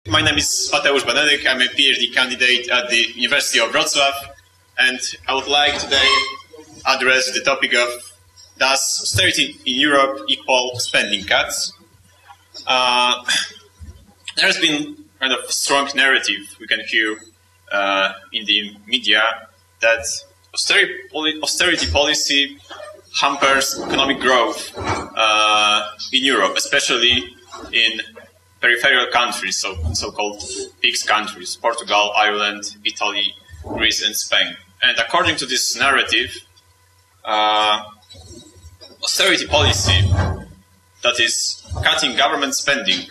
My name is Mateusz Benedyk. I'm a Ph.D. candidate at the University of Wroclaw, and I would like today address the topic of does austerity in Europe equal spending cuts? There's been kind of a strong narrative we can hear in the media that austerity policy hampers economic growth in Europe, especially in peripheral countries, so-called PIGS countries, Portugal, Ireland, Italy, Greece, and Spain. And according to this narrative, austerity policy, that is cutting government spending,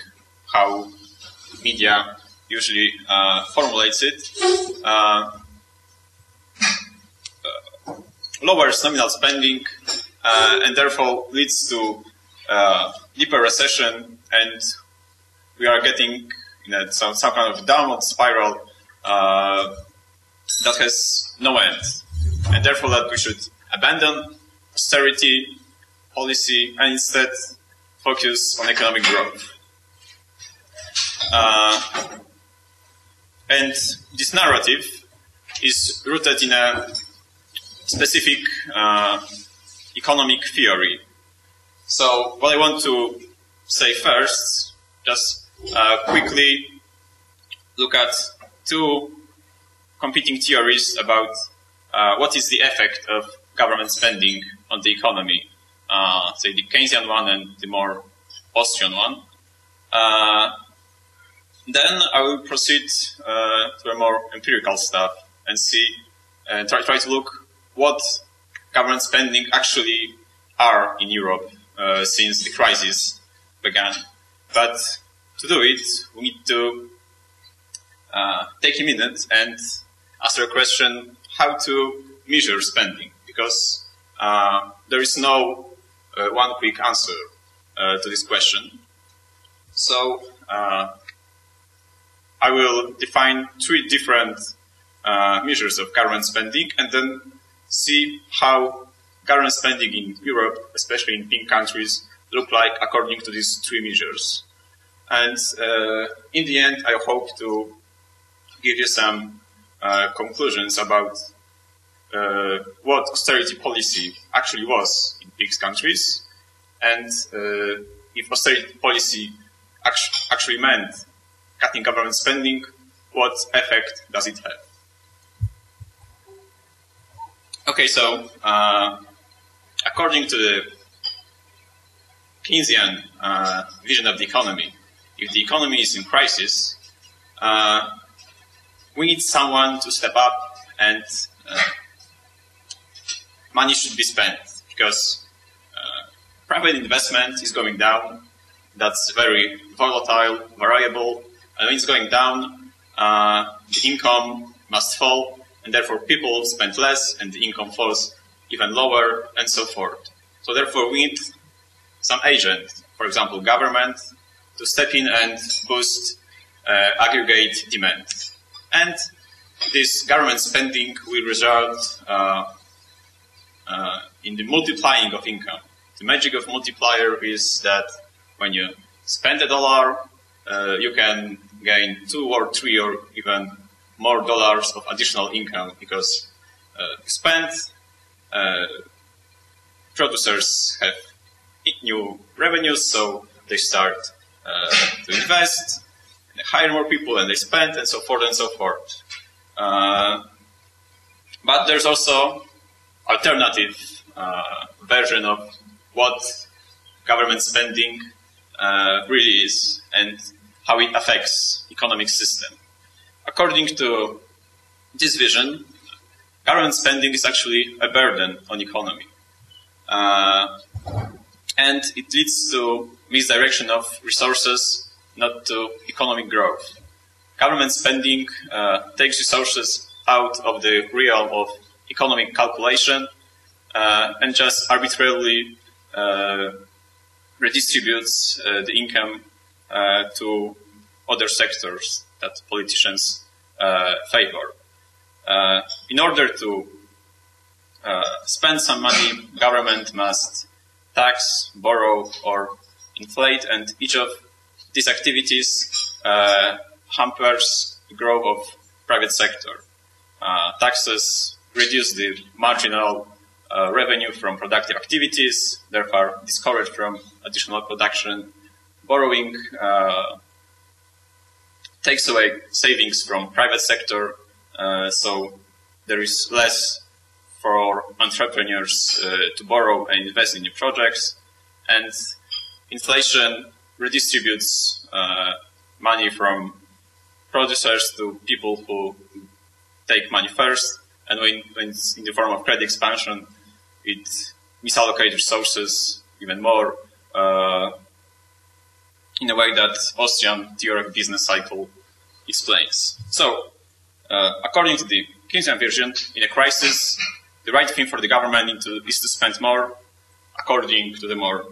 how media usually formulates it, lowers nominal spending and therefore leads to deeper recession, and we are getting some kind of downward spiral that has no end, and therefore that we should abandon austerity policy and instead focus on economic growth. And this narrative is rooted in a specific economic theory. So what I want to say first, just quickly look at two competing theories about what is the effect of government spending on the economy, say the Keynesian one and the more Austrian one. Then I will proceed to a more empirical stuff and see, try to look what government spending actually are in Europe since the crisis began. But to do it, we need to take a minute and answer a question: how to measure spending? Because there is no one quick answer to this question. So I will define three different measures of government spending and then see how government spending in Europe, especially in PIGS countries, look like according to these three measures. And in the end, I hope to give you some conclusions about what austerity policy actually was in PIGS countries, and if austerity policy actually meant cutting government spending, what effect does it have? Okay, so according to the Keynesian vision of the economy, if the economy is in crisis, we need someone to step up and money should be spent, because private investment is going down. That's very volatile, variable, and when it's going down, the income must fall, and therefore people spend less and the income falls even lower, and so forth. So therefore we need some agent, for example government, to step in and boost aggregate demand. And this government spending will result in the multiplying of income. The magic of multiplier is that when you spend $1, you can gain 2 or 3 or even more dollars of additional income, because you spend, producers have new revenues, so they start to invest, they hire more people and they spend, and so forth and so forth. But there's also alternative version of what government spending really is and how it affects economic system. According to this vision, government spending is actually a burden on economy. And it leads to misdirection of resources, not to economic growth. Government spending takes resources out of the realm of economic calculation and just arbitrarily redistributes the income to other sectors that politicians favor. In order to spend some money, government must tax, borrow, or inflate, and each of these activities hampers the growth of private sector. Taxes reduce the marginal revenue from productive activities, therefore discourage from additional production. Borrowing takes away savings from private sector, so there is less for entrepreneurs to borrow and invest in new projects. And inflation redistributes money from producers to people who take money first, and when it's in the form of credit expansion, it misallocates resources even more in a way that Austrian theory of business cycle explains. So, according to the Keynesian version, in a crisis, the right thing for the government is to spend more. According to the more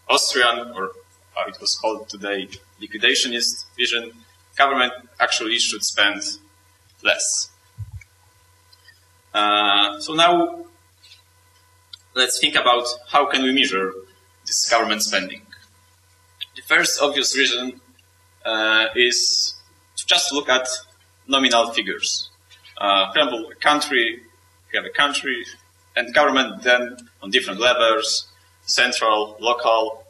Austrian, or how it was called today, liquidationist vision, government actually should spend less. So now, let's think about how can we measure this government spending. The first obvious reason is to just look at nominal figures. For example, we have a country, and government then on different levels, central, local,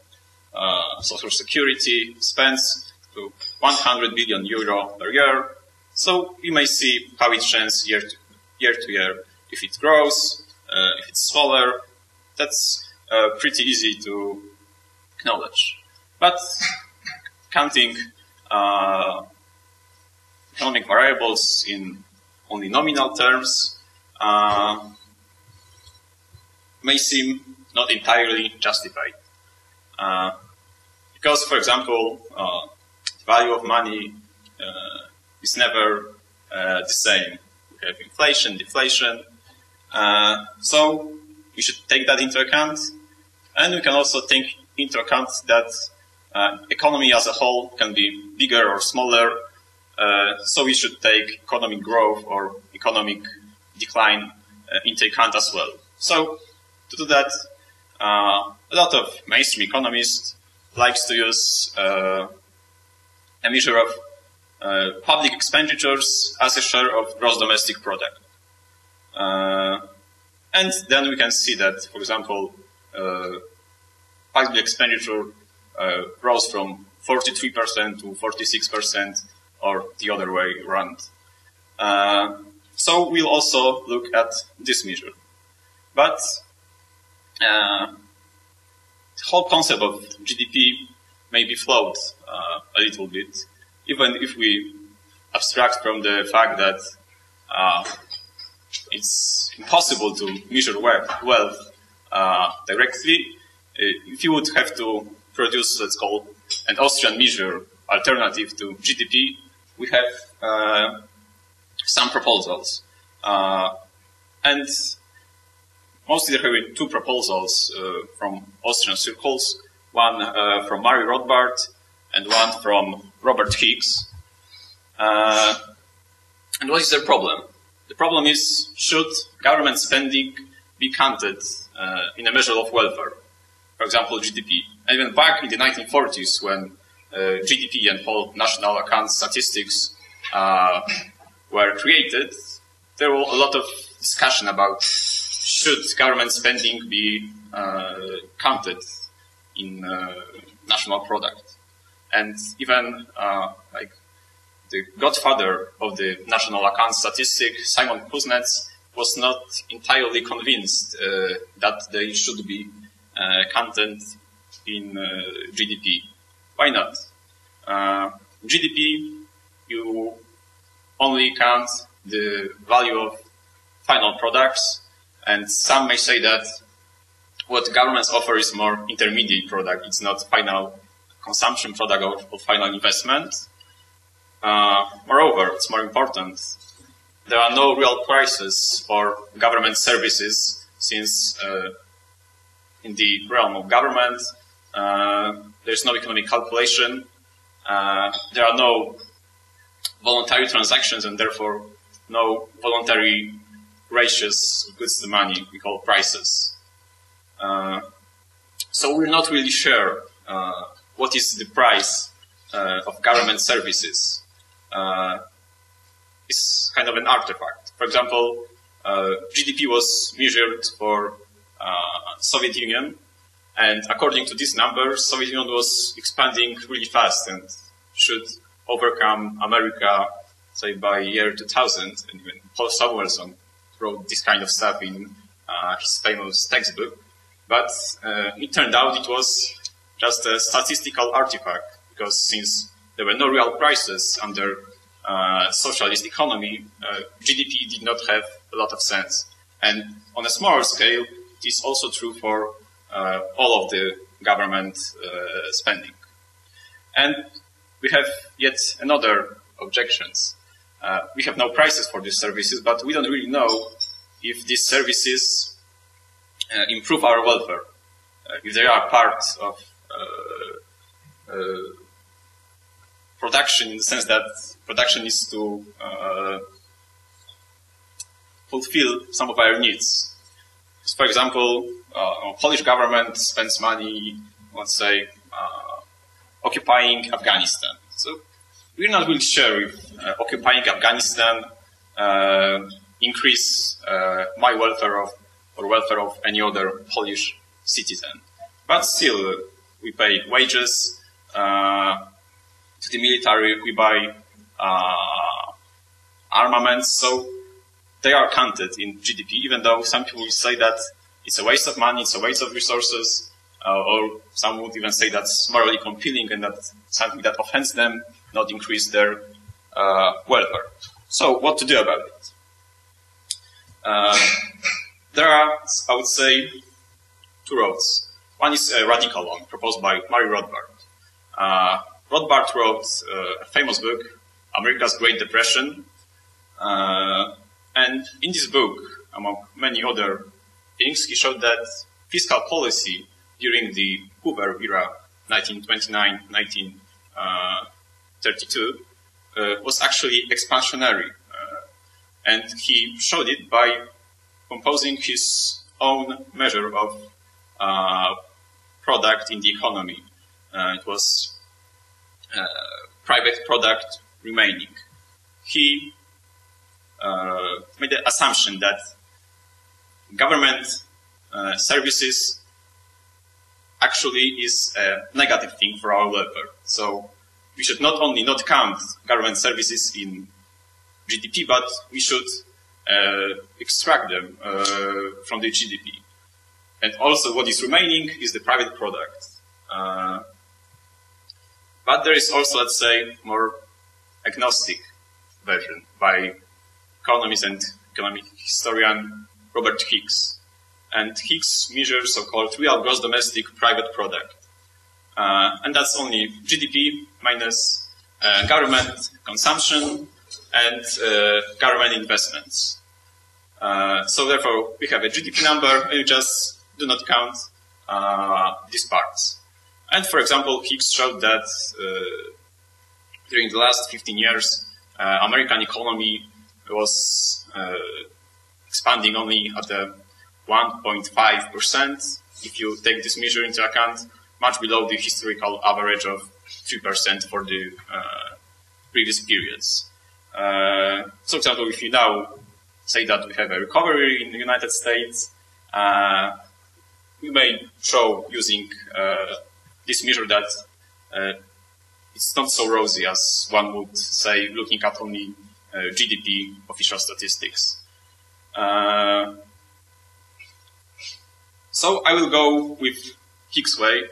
social security spends to 100 billion euro per year. So you may see how it changes year to year. If it grows, if it's smaller, that's pretty easy to acknowledge. But counting economic variables in only nominal terms may seem not entirely justified. Because, for example, the value of money is never the same. We have inflation, deflation. So we should take that into account. And we can also take into account that economy as a whole can be bigger or smaller. So we should take economic growth or economic decline into account as well. So to do that, a lot of mainstream economists likes to use a measure of public expenditures as a share of gross domestic product. And then we can see that, for example, public expenditure grows from 43% to 46%, or the other way around. So we'll also look at this measure. But the whole concept of GDP may be flawed a little bit, even if we abstract from the fact that it's impossible to measure wealth directly. If you would have to produce, let's call, an Austrian measure alternative to GDP, we have some proposals. And mostly there have been two proposals from Austrian circles, one from Murray Rothbard and one from Robert Hicks. And what is their problem? The problem is, should government spending be counted in a measure of welfare? For example, GDP. And even back in the 1940s, when GDP and whole national account statistics were created, there was a lot of discussion about should government spending be counted in national product. And even like the godfather of the national account statistic, Simon Kuznets, was not entirely convinced that they should be counted in GDP. Why not? GDP, you only count the value of final products, and some may say that what governments offer is more intermediate product. It's not final consumption product or final investment. Moreover, it's more important, there are no real prices for government services, since in the realm of government, there's no economic calculation, there are no voluntary transactions, and therefore no voluntary ratios of goods to money we call prices. So we're not really sure what is the price of government services. is kind of an artifact. For example, GDP was measured for Soviet Union, and according to these numbers, Soviet Union was expanding really fast and should overcome America, say, by year 2000. And even Paul Samuelson wrote this kind of stuff in his famous textbook. But it turned out it was just a statistical artifact, because since there were no real prices under socialist economy, GDP did not have a lot of sense. And on a smaller scale, it is also true for all of the government spending. And we have yet another objections. We have no prices for these services, but we don't really know if these services improve our welfare, if they are part of production, in the sense that production is to fulfill some of our needs. So, for example, Polish government spends money, let's say, occupying Afghanistan. So we're not really sure if occupying Afghanistan increase my welfare or welfare of any other Polish citizen. But still, we pay wages to the military, we buy armaments, so they are counted in GDP, even though some people will say that it's a waste of money, it's a waste of resources, or some would even say that's morally compelling and that's something that offends them, not increase their welfare. So what to do about it? There are, I would say, two roads. One is a radical one, proposed by Murray Rothbard. Rothbard wrote a famous book, America's Great Depression. And in this book, among many other things, he showed that fiscal policy during the Hoover era, 1929, 1932, was actually expansionary. And he showed it by composing his own measure of product in the economy. It was private product remaining. He made the assumption that government services actually is a negative thing for our welfare. So we should not only not count government services in GDP, but we should extract them from the GDP. And also what is remaining is the private product. But there is also, let's say, more agnostic version by economist and economic historian Robert Hicks. And Hicks measures so-called real gross domestic private product. And that's only GDP minus government consumption and government investments. So therefore, we have a GDP number, and you just do not count these parts. And for example, Hicks showed that during the last 15 years, American economy was expanding only at a 1.5%, if you take this measure into account, much below the historical average of 3% for the previous periods. So, for example, if you now say that we have a recovery in the United States, we may show using this measure that it's not so rosy as one would say looking at only GDP official statistics. So I will go with Hicks' way,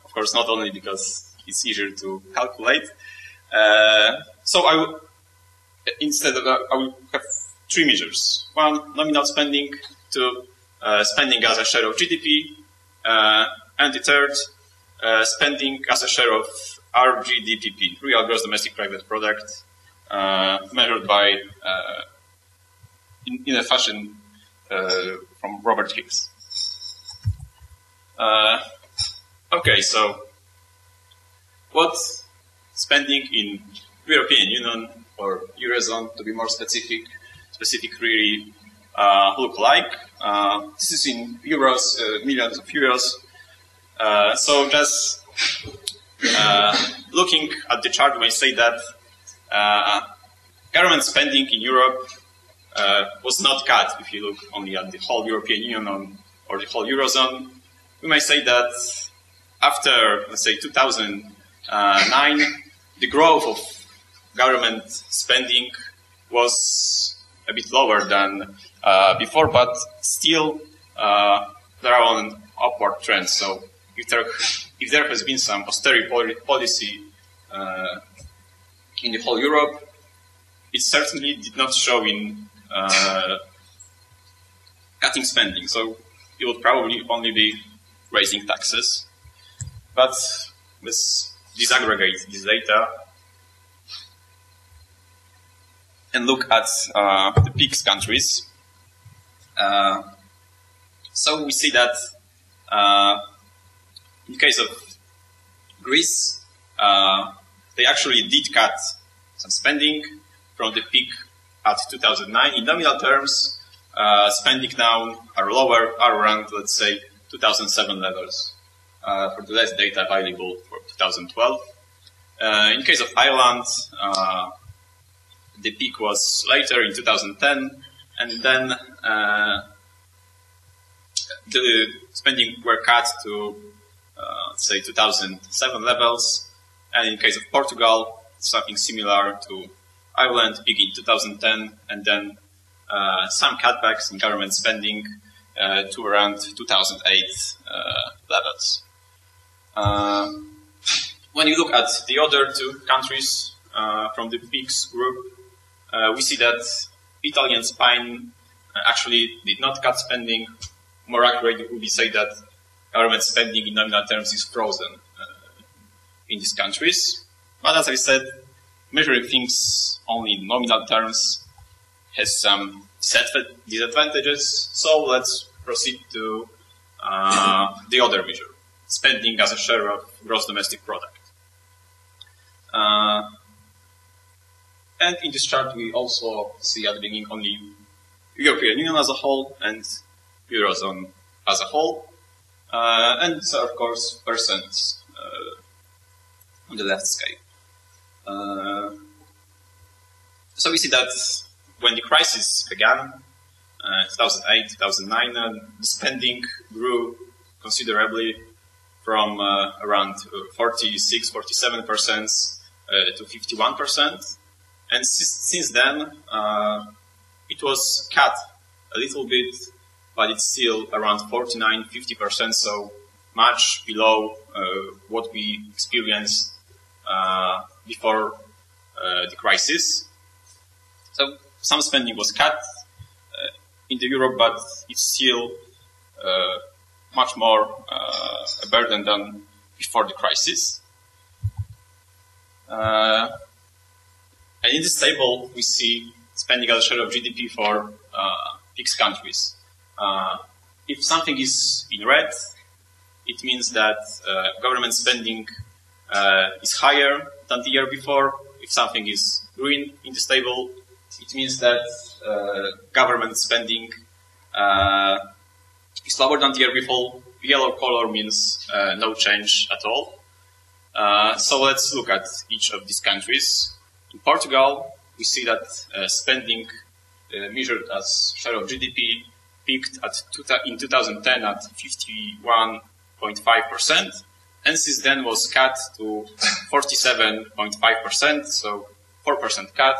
of course, not only because it's easier to calculate. So I will, instead of I will have three measures. One, nominal spending. Two, spending as a share of GDP. And the third, spending as a share of RGDPP, real gross domestic private product, measured by, in a fashion from Robert Hicks. Okay, so what spending in European Union or eurozone, to be more specific really look like? This is in euros, millions of euros. So just looking at the chart, we say that government spending in Europe was not cut. If you look only at the whole European Union or the whole eurozone, we may say that after, let's say, 2009, the growth of government spending was a bit lower than before, but still there are on upward trends. So if there has been some austerity policy in the whole Europe, it certainly did not show in cutting spending. So it would probably only be raising taxes. But let's disaggregate this data and look at the PIGS countries. So we see that in the case of Greece, they actually did cut some spending from the peak at 2009. In nominal terms, spending now are lower, are around, let's say, 2007 levels for the last data available for 2012. In case of Ireland, the peak was later in 2010, and then the spending were cut to, say, 2007 levels. And in case of Portugal, something similar to Ireland, peak in 2010, and then some cutbacks in government spending to around 2008 levels. When you look at the other two countries from the PIGS group, we see that Italy and Spain actually did not cut spending. More accurately, would be say that government spending in nominal terms is frozen in these countries. But as I said, measuring things only in nominal terms has some disadvantages. So let's proceed to the other measure, spending as a share of gross domestic product. And in this chart, we also see at the beginning only European Union as a whole and eurozone as a whole. And so, of course, percents on the left scale. So we see that when the crisis began, 2008, 2009, the spending grew considerably from around 46, 47% to 51%. And since then, it was cut a little bit, but it's still around 49, 50%, so much below what we experienced before the crisis. So some spending was cut in Europe, but it's still much more a burden than before the crisis. And in this table, we see spending as a share of GDP for PIGS countries. If something is in red, it means that government spending is higher than the year before. If something is green in this table, it means that government spending is lower than the year before. Yellow color means no change at all. So let's look at each of these countries. In Portugal, we see that spending measured as share of GDP peaked in 2010 at 51.5%, and since then was cut to 47.5%, so 4% cut.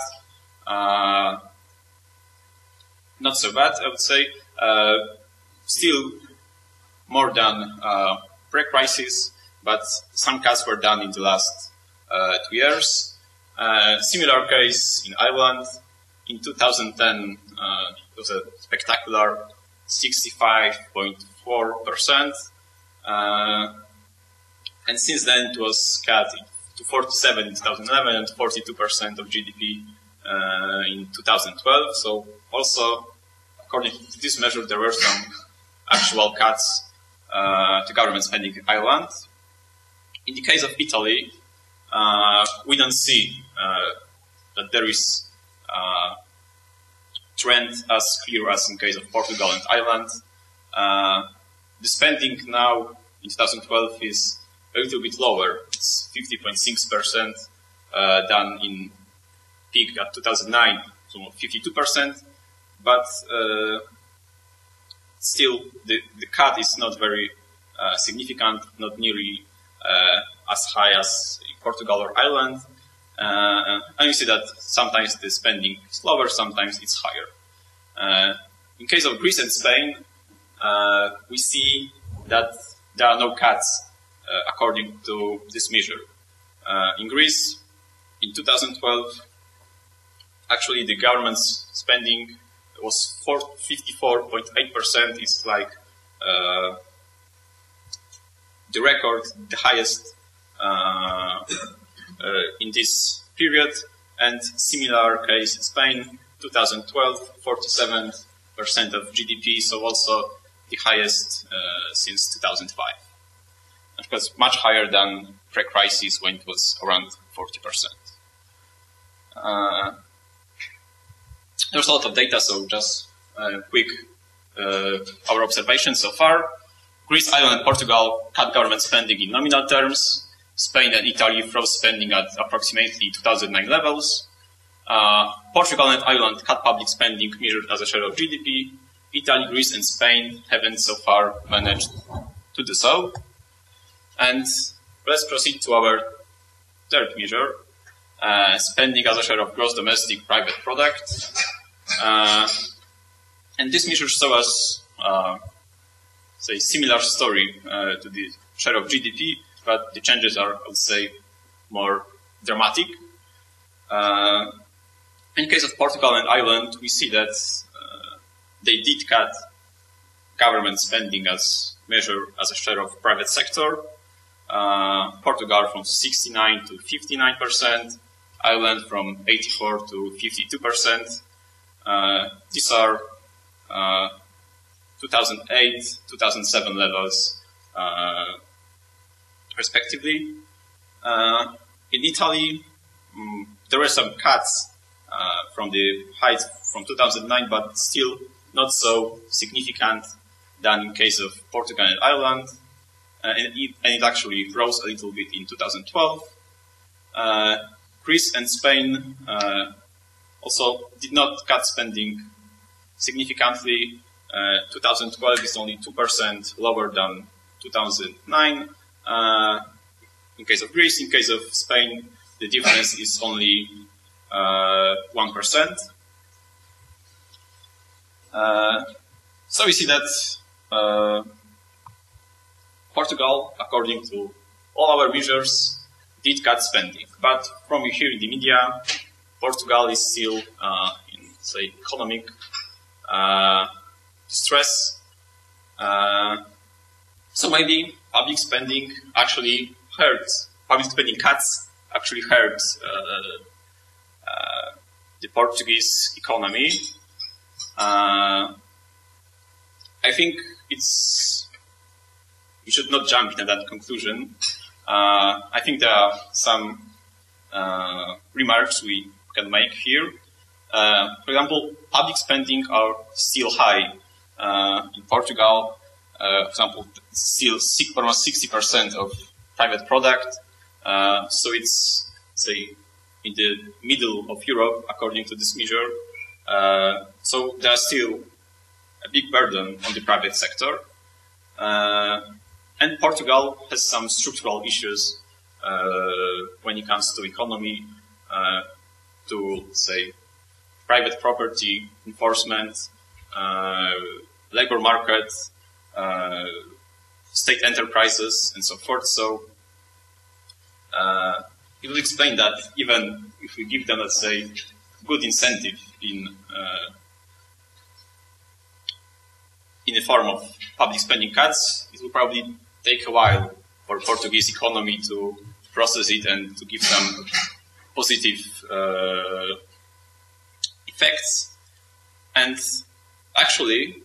Not so bad, I would say. Still more than pre-crisis, but some cuts were done in the last 2 years. Similar case in Ireland. In 2010, it was a spectacular 65.4%. And since then, it was cut to 47 in 2011 and 42% of GDP in 2012. So also, according to this measure, there were some actual cuts to government spending in Ireland. In the case of Italy, we don't see that there is trend as clear as in case of Portugal and Ireland. The spending now in 2012 is a little bit lower. It's 50.6% than in peaked at 2009, so 52%, but still the cut is not very significant, not nearly as high as in Portugal or Ireland. And you see that sometimes the spending is lower, sometimes it's higher. In case of Greece and Spain, we see that there are no cuts according to this measure. In Greece, in 2012, actually the government's spending was 54.8%. It's like the record, the highest in this period, and similar case in Spain, 2012, 47% of GDP, so also the highest since 2005. Of course, much higher than pre-crisis when it was around 40%. There's a lot of data, so just quick our observations so far. Greece, Ireland, and Portugal cut government spending in nominal terms. Spain and Italy froze spending at approximately 2009 levels. Portugal and Ireland cut public spending measured as a share of GDP. Italy, Greece, and Spain haven't so far managed to do so. And let's proceed to our third measure, spending as a share of gross domestic private product. And this measure shows us, say, similar story to the share of GDP, but the changes are, I would say, more dramatic. In case of Portugal and Ireland, we see that they did cut government spending as measured as a share of private sector. Portugal from 69 to 59%, Ireland from 84 to 52%. These are 2008, 2007 levels, respectively. In Italy, there were some cuts from the height from 2009, but still not so significant than in case of Portugal and Ireland. And it actually rose a little bit in 2012. Greece and Spain also did not cut spending significantly. 2012 is only 2% lower than 2009. In case of Greece, in case of Spain, the difference is only 1%. So we see that Portugal, according to all our measures, did cut spending. But from here in the media, Portugal is still in, say, economic distress. So maybe public spending actually hurts. Public spending cuts actually hurt the Portuguese economy. I think we should not jump into that conclusion. I think there are some remarks we can make here. For example, public spending are still high. In Portugal, for example, still almost 60% of private product. So it's, say, in the middle of Europe, according to this measure. So there's still a big burden on the private sector. And Portugal has some structural issues when it comes to economy, to, say, private property enforcement, labor market, state enterprises, and so forth. So it will explain that even if we give them, let's say, good incentive in the form of public spending cuts, it will probably take a while for Portuguese economy to process it and to give some positive effects. And actually,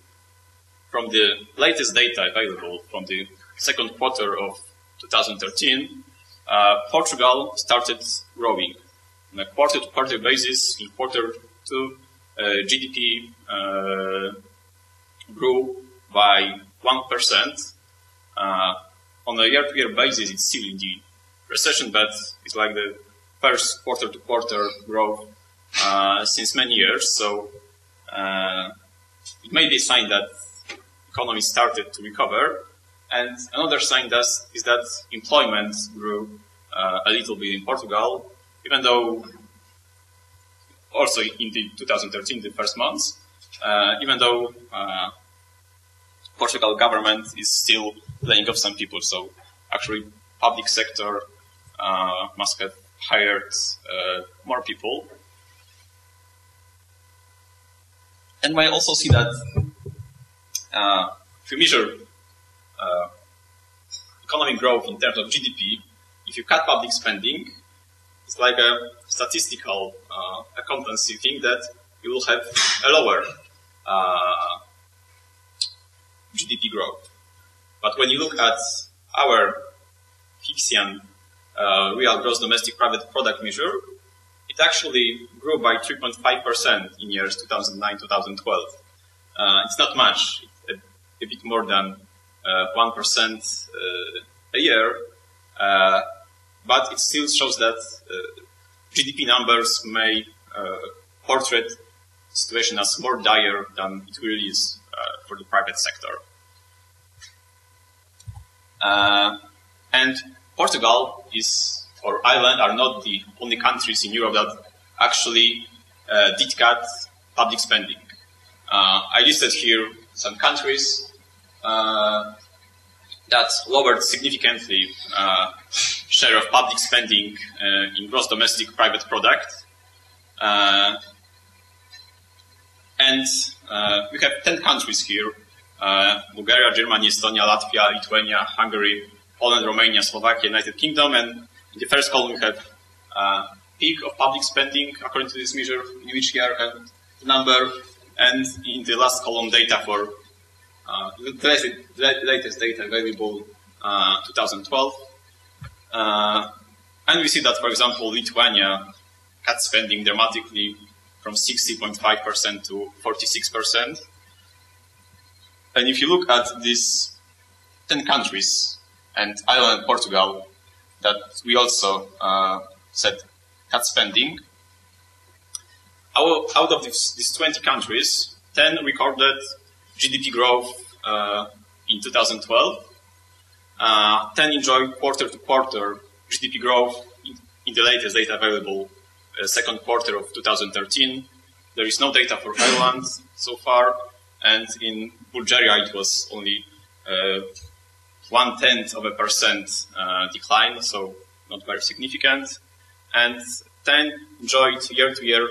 from the latest data available from the second quarter of 2013, Portugal started growing. On a quarter-to-quarter basis, in quarter two, GDP grew by 1%. On a year-to-year basis, it's still in the recession, but it's like the first quarter-to-quarter growth since many years. So it may be a sign that the economy started to recover. And another sign is that employment grew a little bit in Portugal, even though also in the 2013, the first months, even though Portugal government is still laying off some people. So actually public sector must have hired more people. And we also see that if you measure economic growth in terms of GDP, if you cut public spending, it's like a statistical accountancy thing that you will have a lower GDP growth. But when you look at our Fixian real gross domestic private product measure, it actually grew by 3.5% in years 2009-2012. It's not much, a bit more than 1% a year, but it still shows that GDP numbers may portray the situation as more dire than it really is for the private sector. And Portugal or Ireland are not the only countries in Europe that actually did cut public spending. I listed here some countries that lowered significantly share of public spending in gross domestic private product. And we have 10 countries here: Bulgaria, Germany, Estonia, Latvia, Lithuania, Hungary, Poland, Romania, Slovakia, United Kingdom. And in the first column we have peak of public spending according to this measure, in which year and number. And in the last column, data for the latest data available 2012. And we see that, for example, Lithuania cut spending dramatically from 60.5% to 46%. And if you look at these 10 countries, and Ireland and Portugal, that we also said cut spending, out of these 20 countries, 10 recorded GDP growth in 2012. 10 enjoy quarter-to-quarter GDP growth in the latest data available, second quarter of 2013. There is no data for Ireland so far, and in Bulgaria it was only 0.1% decline, so not very significant. And 10 enjoyed year-to-year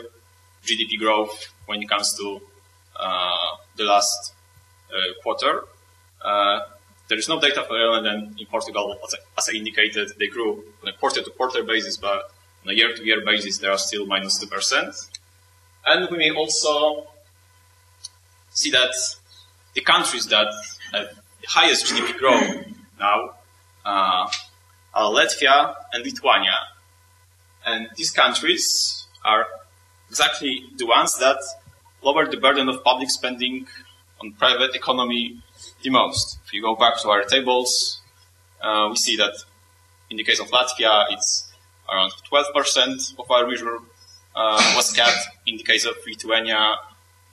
GDP growth when it comes to the last quarter. There is no data for Ireland, and in Portugal, as I indicated, they grew on a quarter-to-quarter basis, but on a year-to-year basis, they are still minus 2%. And we may also see that the countries that have the highest GDP growth now are Latvia and Lithuania. And these countries are exactly the ones that lower the burden of public spending on private economy the most. If you go back to our tables, we see that in the case of Latvia, it's around 12% of our measure was cut. In the case of Lithuania,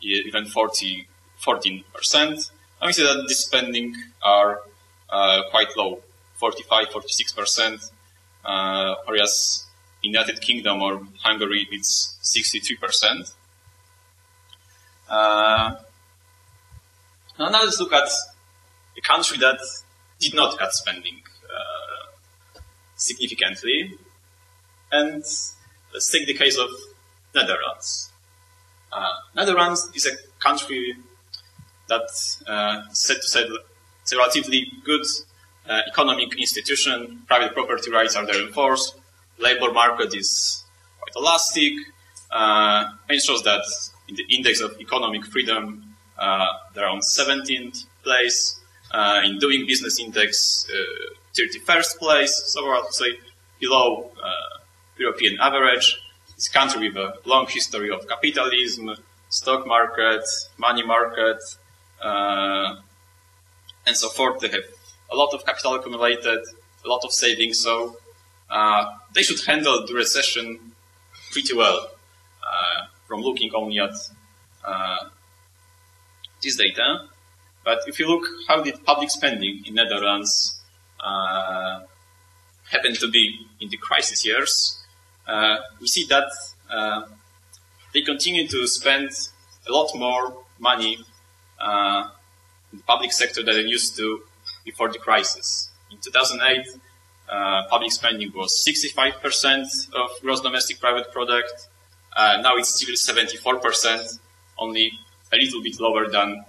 even 14%. And we see that the spending are quite low, 45-46%, whereas in the United Kingdom or Hungary, it's 63%. Now let's look at a country that did not cut spending significantly. And let's take the case of Netherlands. Netherlands is a country that said to say it's a relatively good economic institution. Private property rights are there enforced. Labor market is quite elastic. And it shows that in the index of economic freedom, they're on 17th place. In doing business index, 31st place. So we're to say below European average. It's a country with a long history of capitalism, stock market, money market, and so forth. They have a lot of capital accumulated, a lot of savings, so they should handle the recession pretty well. from looking only at this data. But if you look how did public spending in Netherlands happen to be in the crisis years, we see that they continue to spend a lot more money in the public sector than they used to before the crisis. In 2008, public spending was 65% of gross domestic private product. Now it's still 74%, only a little bit lower than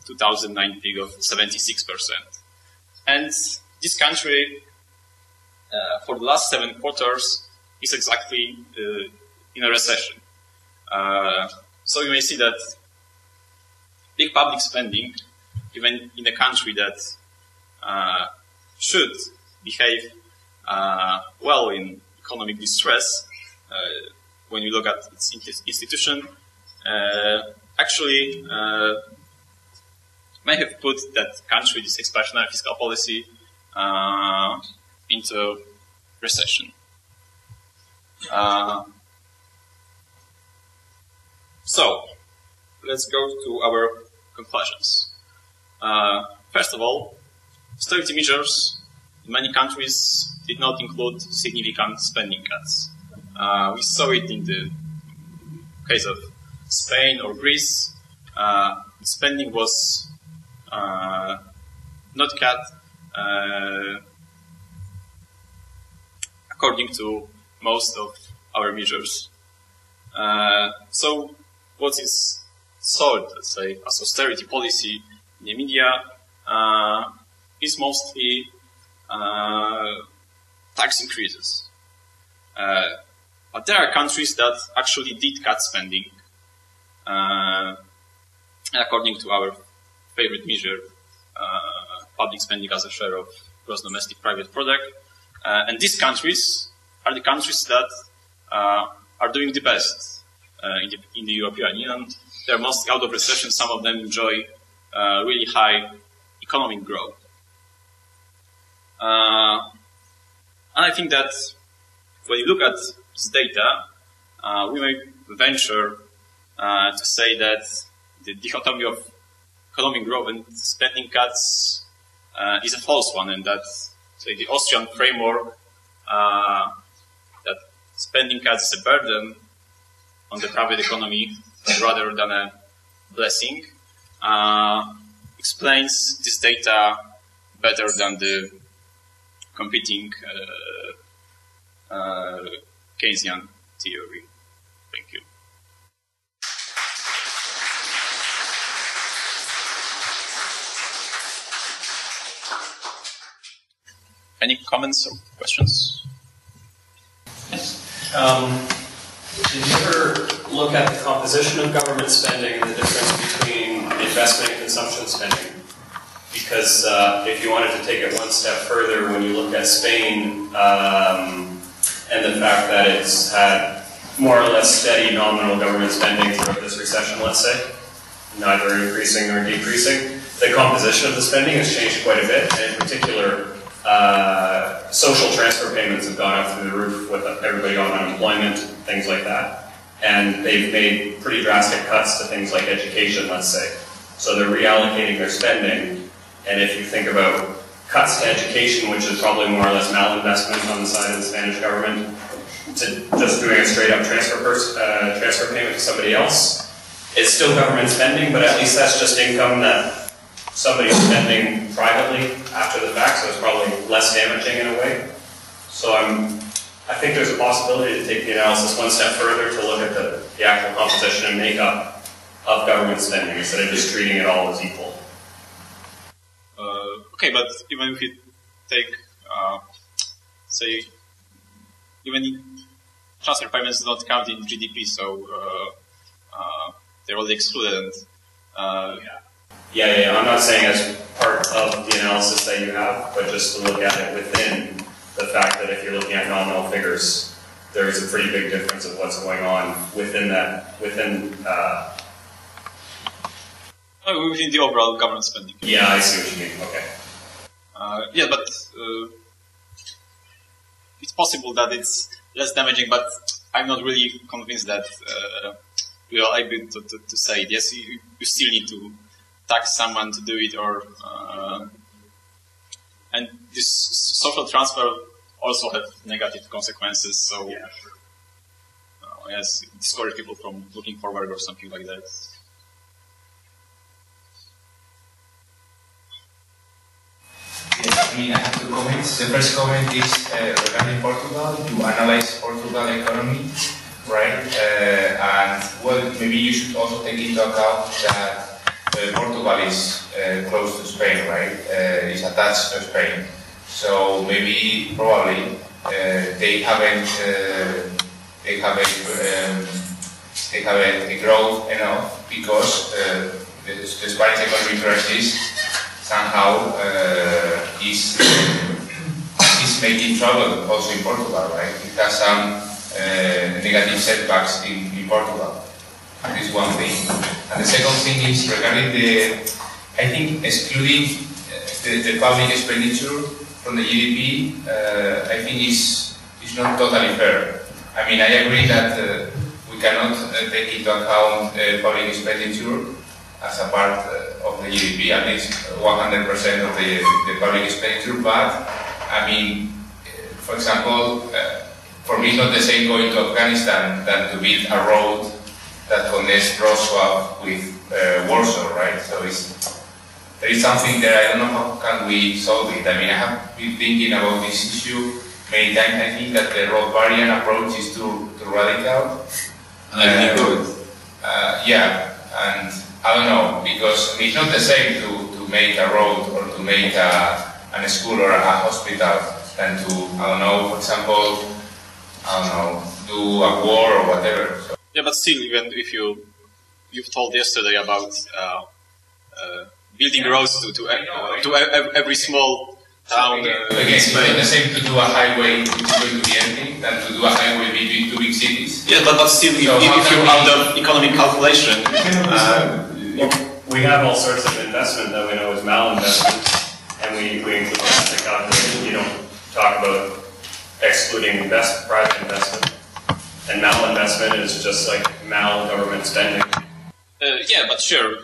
2009 peak of 76%. And this country, for the last 7 quarters, is exactly in a recession. So you may see that big public spending, even in a country that should behave well in economic distress, when you look at its institution, actually may have put that country, this expansionary fiscal policy, into recession. So, let's go to our conclusions. First of all, austerity measures in many countries did not include significant spending cuts. We saw it in the case of Spain or Greece. Spending was not cut according to most of our measures. So what is sold, let's say, as austerity policy in the media is mostly tax increases. But there are countries that actually did cut spending, according to our favorite measure, public spending as a share of gross domestic private product. And these countries are the countries that are doing the best in the European Union. They're mostly out of recession. Some of them enjoy really high economic growth. And I think that when you look at this data, we may venture to say that the dichotomy of economic growth and spending cuts is a false one, and that, say, the Austrian framework that spending cuts is a burden on the private economy rather than a blessing, explains this data better than the competing Keynesian theory. Thank you. Any comments or questions? Yes. Did you ever look at the composition of government spending and the difference between investment and consumption spending? Because if you wanted to take it one step further, when you look at Spain and the fact that it's had more or less steady nominal government spending throughout this recession, let's say, neither increasing nor decreasing, the composition of the spending has changed quite a bit, and in particular, social transfer payments have gone up through the roof with everybody on unemployment, things like that. And they've made pretty drastic cuts to things like education, let's say. So they're reallocating their spending. And if you think about cuts to education, which is probably more or less malinvestment on the side of the Spanish government, to just doing a straight up transfer payment to somebody else, it's still government spending, but at least that's just income that somebody's spending privately after the fact, so it's probably less damaging in a way. So I think there's a possibility to take the analysis one step further to look at the actual composition and makeup of government spending instead of just treating it all as equal. Okay, but even if you take, say, even transfer payments do not count in GDP, so they're already excluded. Yeah, I'm not saying as part of the analysis that you have, but just to look at it within the fact that if you're looking at nominal figures, there is a pretty big difference of what's going on within that, within the overall government spending. Yeah, I see what you mean, okay. Yeah, but it's possible that it's less damaging, but I'm not really convinced that we are able to say it. Yes, you still need to tax someone to do it, or and this social transfer also have negative consequences. So yes, discourage people from looking for work or something like that. Yes, I mean, I have two comments. The first comment is regarding Portugal. You analyze Portugal economy, right? And well, maybe you should also take into account that Portugal is close to Spain, right? It's attached to Spain. So maybe, probably, they haven't grown enough because the Spanish economic crisis somehow is making trouble also in Portugal, right? It has some negative setbacks in Portugal. This is one thing. And the second thing is regarding I think excluding the public expenditure from the GDP, I think is not totally fair. I mean, I agree that we cannot take into account public expenditure as a part of the GDP, at least 100% of the public expenditure, but I mean, for example, for me it's not the same going to Afghanistan than to build a road that connects Wroclaw with Warsaw, right? So there is something there. I don't know how can we solve it. I mean, I have been thinking about this issue many times. I think that the Rothbardian approach is too radical. Yeah, and I don't know, because it's not the same to make a road or to make a school or a hospital than to, I don't know, for example, I don't know, do a war or whatever. So. Yeah, but still, even if you've told yesterday about building roads to every small town. Again, it's not the same to do a highway which is going to be empty than to do a highway between two big cities. Yeah, but still, if you have the economic calculation. We have all sorts of investment that we know is malinvestment, and we include that in the calculation. You don't talk about excluding private investment. And malinvestment is just like mal-government spending. Yeah, but sure,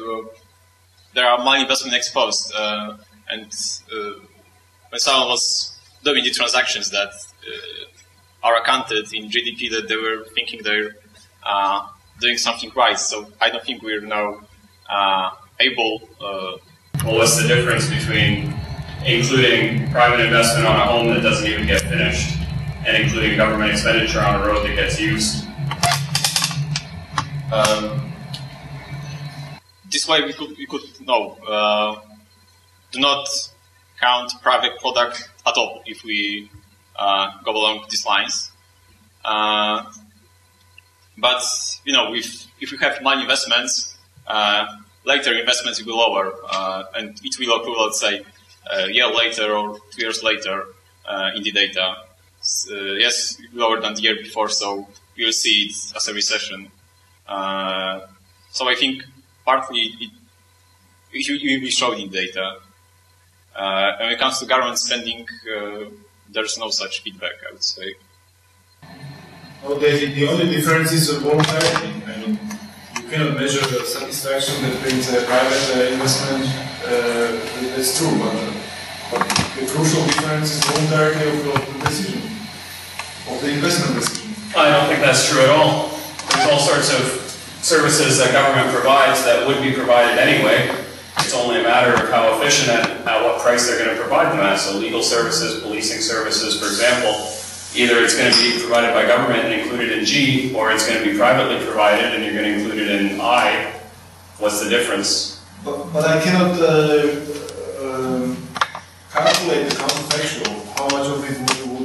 there are malinvestment exposed, and when someone was doing the transactions that are accounted in GDP, that they were thinking they're doing something right. So I don't think we're now able. Well, what's the difference between including private investment on a home that doesn't even get finished and including government expenditure on a road that gets used? This way we could no, do not count private product at all if we go along these lines. But you know, if we have money investments, later investments will be lower, and it will occur, let's say, a year later or 2 years later in the data. Yes, lower than the year before, so we'll see it as a recession. So I think partly it will show in data. When it comes to government spending, there's no such feedback, I would say. Well, the only difference is voluntarily. I mean, you cannot measure the satisfaction that brings a private investment. That's true, but the crucial difference is voluntarity of the decision, of the investment decision. I don't think that's true at all. There's all sorts of services that government provides that would be provided anyway. It's only a matter of how efficient and at what price they're going to provide them at. So legal services, policing services, for example, either it's going to be provided by government and included in G, or it's going to be privately provided and you're going to include it in I. What's the difference? But I cannot calculate the counterfactual, how much of it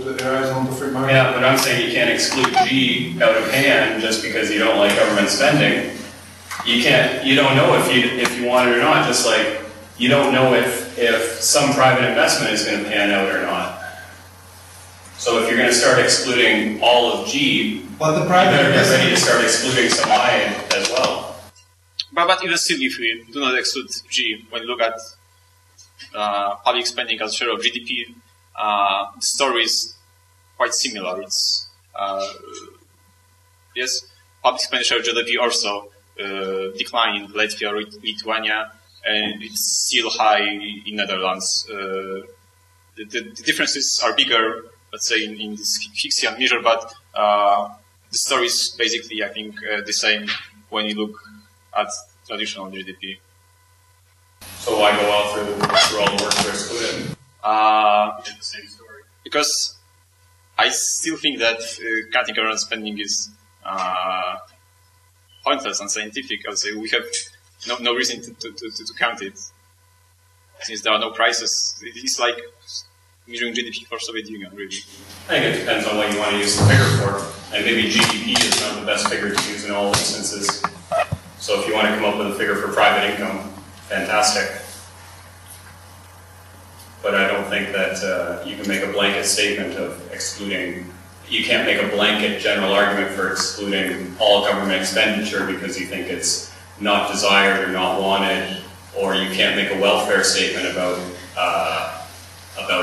would arise on the free market. Yeah, but I'm saying you can't exclude G out of hand just because you don't like government spending. You don't know if you want it or not, just like you don't know if some private investment is going to pan out or not. So if you're going to start excluding all of G, but the private you better get ready to start excluding some I as well. But even still, if we do not exclude G, when you look at public spending as a share of GDP, the story is quite similar. It's yes, public expenditure GDP also declined in Latvia or Lithuania, and it's still high in Netherlands. The differences are bigger, let's say, in this Hicksian measure, but the story is basically, I think, the same when you look at traditional GDP. So why go out through all the work to exclude it? It's the same story. Because I still think that cutting government spending is pointless, unscientific. I would say we have no reason to count it, since there are no prices. It's like measuring GDP for Soviet Union, really. I think it depends on what you want to use the figure for. And maybe GDP is not the best figure to use in all instances. So if you want to come up with a figure for private income, fantastic. But I don't think that you can make a blanket statement of excluding. You can't make a blanket general argument for excluding all government expenditure because you think it's not desired or not wanted, or you can't make a welfare statement about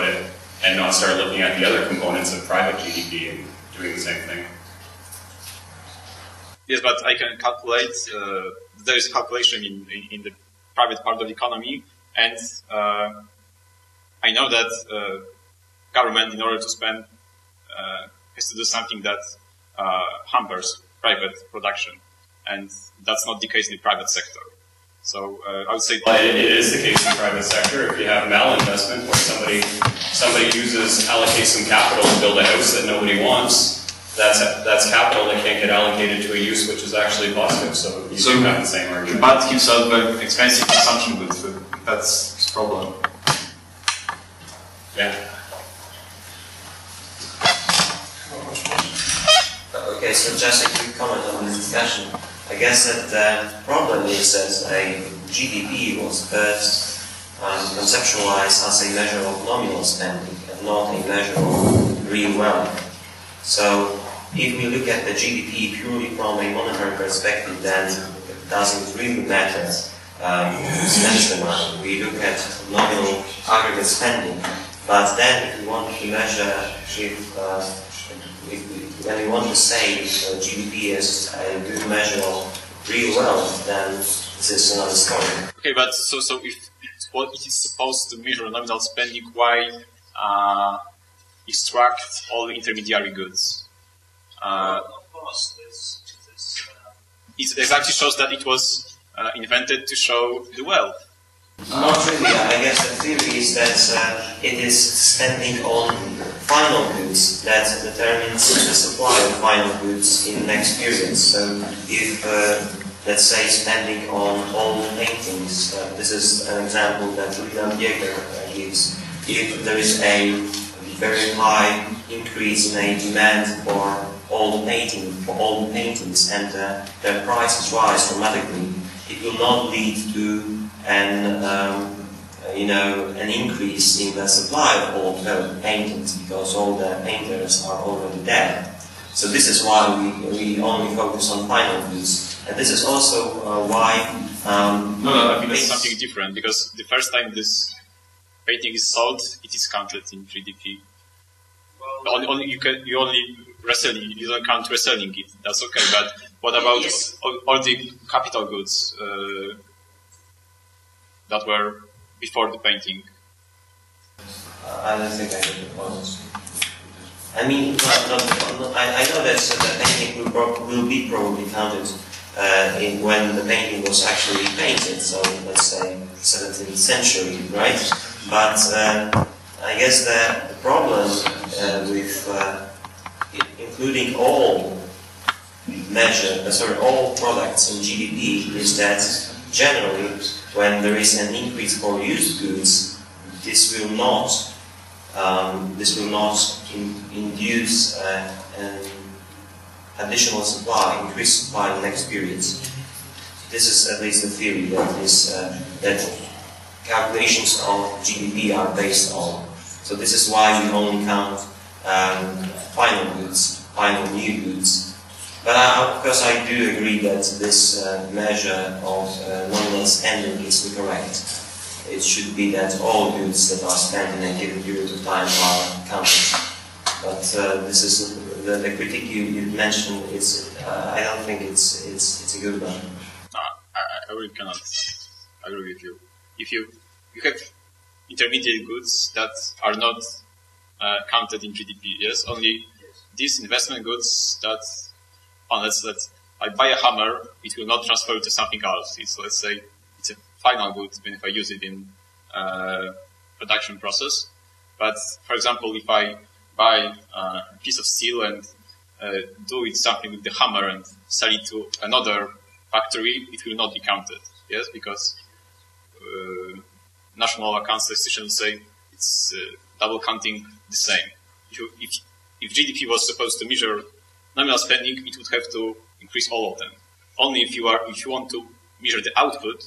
it and not start looking at the other components of private GDP and doing the same thing. Yes, but I can calculate. There is a calculation in the private part of the economy, and I know that government, in order to spend, has to do something that hampers private production, and that's not the case in the private sector. So I would say it is the case in the private sector. If you have malinvestment, where somebody allocates some capital to build a house that nobody wants, that's capital that can't get allocated to a use which is actually positive. So you do have the same argument. But himself expensive consumption goods. That's his problem. Yeah. Okay, so just a quick comment on this discussion. I guess that the problem is that a GDP was first conceptualized as a measure of nominal spending and not a measure of real wealth. So if we look at the GDP purely from a monetary perspective, then it doesn't really matter spending amount. We look at nominal aggregate spending. But then if we want to measure, when we want to say GDP is a good measure of real wealth, then this is another story. Okay, but so if what it is supposed to measure nominal spending, why extract all the intermediary goods? Of course, it exactly shows that it was invented to show the wealth. Not really. I guess the theory is that it is spending on final goods that determines the supply of final goods in the next period. So if, let's say, spending on old paintings, this is an example that William Jäger gives. If there is a very high increase in a demand for old paintings and their prices rise dramatically, it will not lead to an increase in the supply of old paintings because all the painters are already dead. So this is why we only focus on final goods, and this is also why. No, I think that's something different because the first time this painting is sold, it is counted in GDP. Well, you only reselling. You don't count reselling it. That's okay. But what about all the capital goods that were before the painting? I don't think I can propose. I mean, I know that the painting will be probably counted when the painting was actually painted, so let's say 17th century, right? But I guess the problem with including all all products in GDP is that generally, when there is an increase for used goods, this will not induce an additional supply, increased supply in the next period. This is at least the theory that calculations of GDP are based on. So this is why we only count final goods, final new goods. But of course I do agree that this measure of nominal spending is incorrect. It should be that all goods that are spent in a given period of time are counted. But this is the critique you mentioned. I don't think it's a good one. I really cannot agree with you. If you have intermediate goods that are not counted in GDP, yes, only these investment goods that, unless I buy a hammer, it will not transfer to something else. It's, let's say, it's a final good even if I use it in production process. But for example, if I buy a piece of steel and do it something with the hammer and sell it to another factory, it will not be counted. Yes, because national account statisticians say it's double counting the same. If GDP was supposed to measure nominal spending, it would have to increase all of them. Only if you want to measure the output,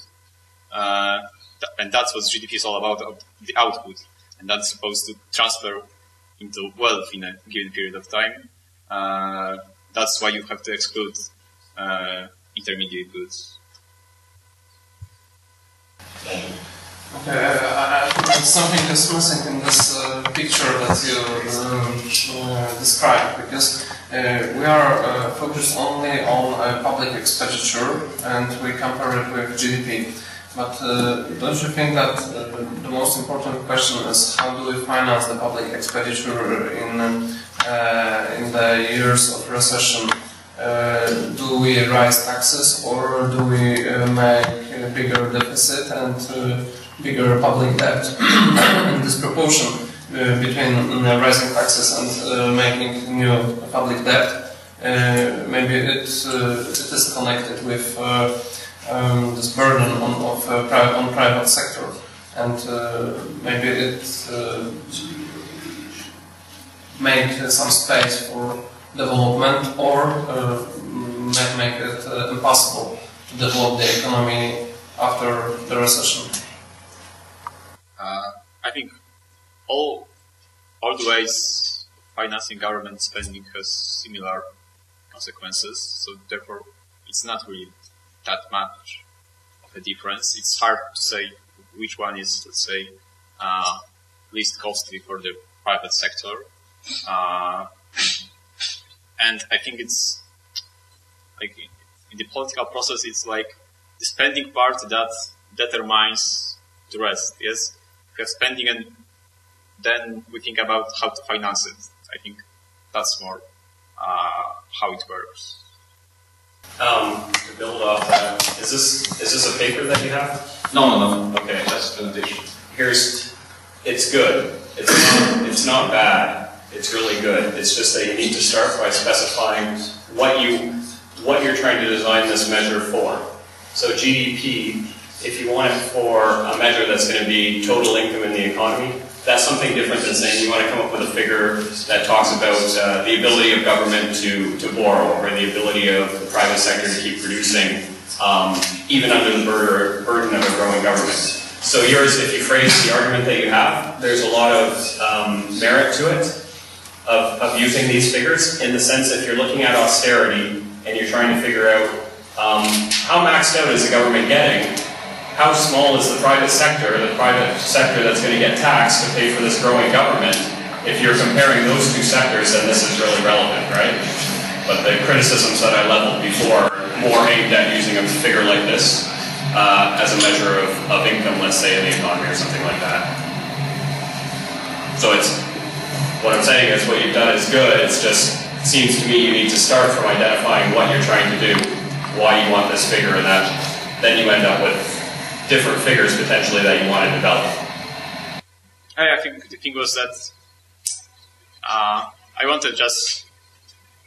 and that's what GDP is all about, the output, and that's supposed to transfer into wealth in a given period of time. That's why you have to exclude intermediate goods. Okay, there's something that's missing in this picture that you described, because we are focused only on public expenditure and we compare it with GDP. But don't you think that the most important question is how do we finance the public expenditure in the years of recession? Do we raise taxes or do we make a bigger deficit and bigger public debt? And this proportion between raising taxes and making new public debt, maybe it is connected with this burden on private sector, and maybe it make some space for development, or make it impossible to develop the economy after the recession. I think all the ways financing government spending has similar consequences, so therefore it's not really that much of a difference. It's hard to say which one is, let's say, least costly for the private sector. And I think it's like in the political process, it's like the spending part that determines the rest. Yes, we have spending, and then we think about how to finance it. I think that's more how it works. To build off that, is this a paper that you have? No. Okay, That's the presentation. It's good. It's not bad. It's really good. It's just that you need to start by specifying what you're trying to design this measure for. So GDP, if you want it for a measure that's going to be total income in the economy, that's something different than saying you want to come up with a figure that talks about the ability of government to borrow, or the ability of the private sector to keep producing, even under the burden of a growing government. So yours, if you phrase the argument that you have, there's a lot of merit to it, of using these figures, in the sense if you're looking at austerity and you're trying to figure out how maxed out is the government getting, how small is the private sector that's going to get taxed to pay for this growing government. If you're comparing those two sectors, then this is really relevant, right? But the criticisms that I leveled before are more aimed at using a figure like this as a measure of income, let's say, in the economy or something like that. So what I'm saying is what you've done is good. It's just, it seems to me you need to start from identifying what you're trying to do, why you want this figure, and that then you end up with different figures potentially that you want to develop. I think the thing was that I wanted just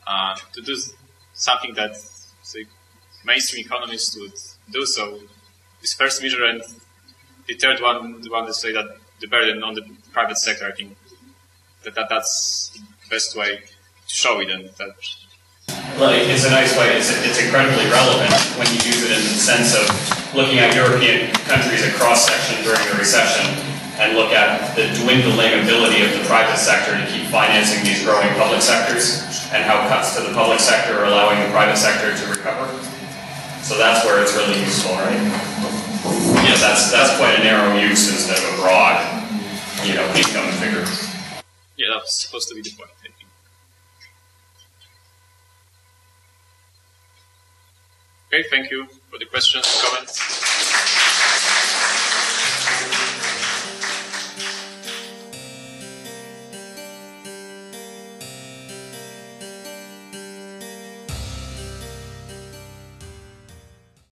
to do something that, say, mainstream economists would do. So this first measure, and the third one, the one to say that the burden on the private sector, I think that's the best way to show it. And that. Well, it's a nice way. It's incredibly relevant when you use it in the sense of looking at European countries, a cross-section during the recession, and look at the dwindling ability of the private sector to keep financing these growing public sectors, and how cuts to the public sector are allowing the private sector to recover. So that's where it's really useful, right? Yeah, that's quite a narrow use instead of a broad, income figure. Yeah, that's supposed to be the point, I think. Okay, thank you for the questions and comments.